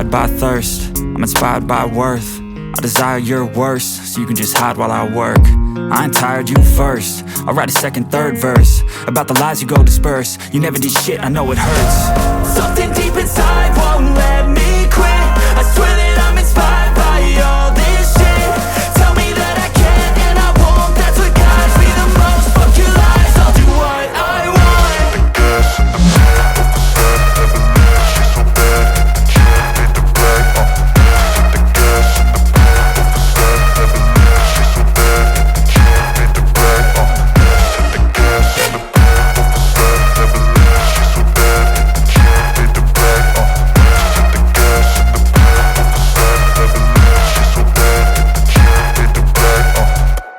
inspired by thirst, I'm inspired by worth. I desire your worst, so you can just hide while I work. I ain't tired, you first. I'll write a second, third verse about the lies you go disperse. You never did shit, I know it hurts. Something deep inside won't let me quit. I swear that I'm inspired by all this shit. Tell me that I can and I won't. That's what guides me the most. Fuck your lies, I'll do what I want. The gas in the back of the sun, never leave, she's so bad. Can't beat the black, the gas in the back of the sun, never leave, she's so bad. Can't beat the black, the gas in the back of the sun, never leave, she's so bad. Can't beat the black, the gas in the back of the sun, never leave, she's so bad. Can't beat the black,